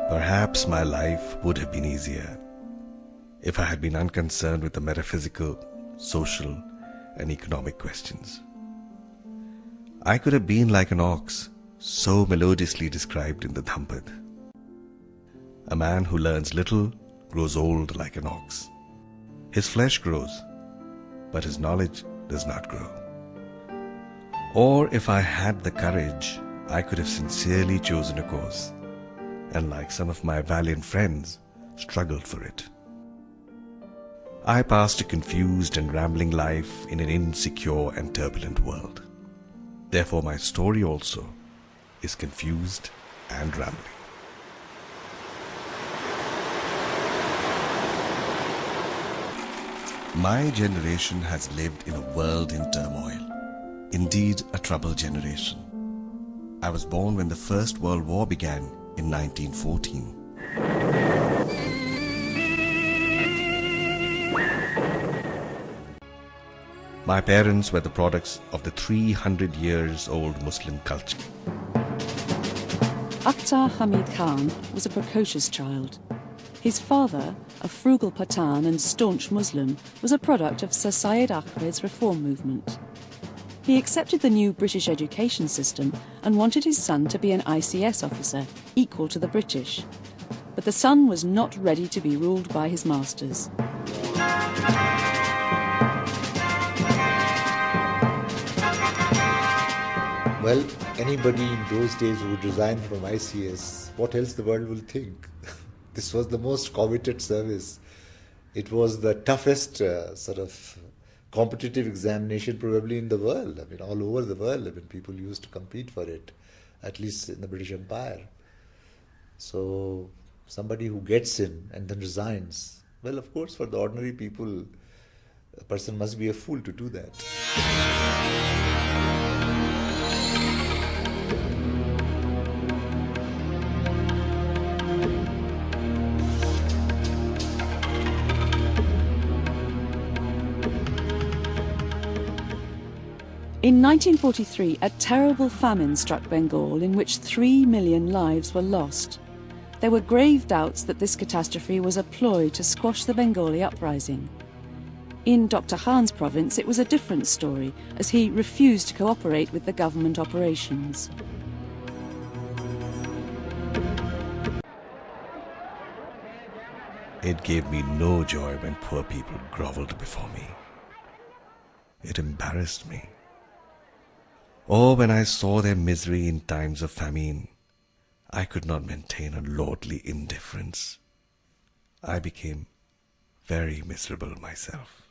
Perhaps my life would have been easier if I had been unconcerned with the metaphysical, social, and economic questions. I could have been like an ox, so melodiously described in the Dhampad. A man who learns little grows old like an ox. His flesh grows, but his knowledge does not grow. Or if I had the courage, I could have sincerely chosen a course, and like some of my valiant friends, struggled for it. I passed a confused and rambling life in an insecure and turbulent world. Therefore, my story also is confused and rambling. My generation has lived in a world in turmoil, indeed a troubled generation. I was born when the First World War began in 1914. My parents were the products of the 300 years old Muslim culture. Akhtar Hameed Khan was a precocious child. His father, a frugal Pathan and staunch Muslim, was a product of Sir Syed Ahmed's reform movement. He accepted the new British education system and wanted his son to be an ICS officer, equal to the British. But the son was not ready to be ruled by his masters. Well, anybody in those days who would resign from ICS, what else the world will think? This was the most coveted service. It was the toughest sort of competitive examination probably in the world. I mean, all over the world, I mean, people used to compete for it, at least in the British Empire. So somebody who gets in and then resigns, well, of course, for the ordinary people, a person must be a fool to do that. In 1943, a terrible famine struck Bengal in which 3 million lives were lost. There were grave doubts that this catastrophe was a ploy to squash the Bengali uprising. In Dr. Khan's province, it was a different story, as he refused to cooperate with the government operations. It gave me no joy when poor people grovelled before me. It embarrassed me. Or when I saw their misery in times of famine, I could not maintain a lordly indifference. I became very miserable myself.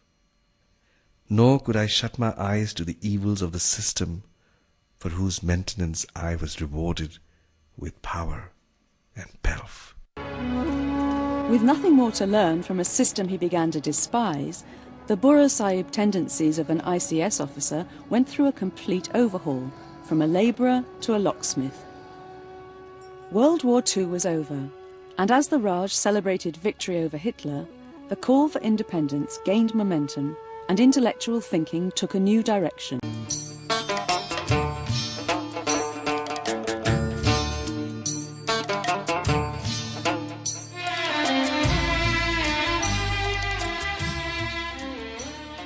Nor could I shut my eyes to the evils of the system for whose maintenance I was rewarded with power and pelf. With nothing more to learn from a system he began to despise, the Burra Sahib tendencies of an ICS officer went through a complete overhaul, from a labourer to a locksmith. World War II was over, and as the Raj celebrated victory over Hitler, the call for independence gained momentum and intellectual thinking took a new direction.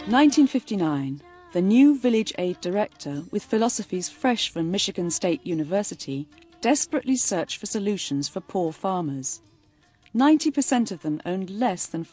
In 1959, the new village aid director, with philosophies fresh from Michigan State University, desperately searched for solutions for poor farmers. 90% of them owned less than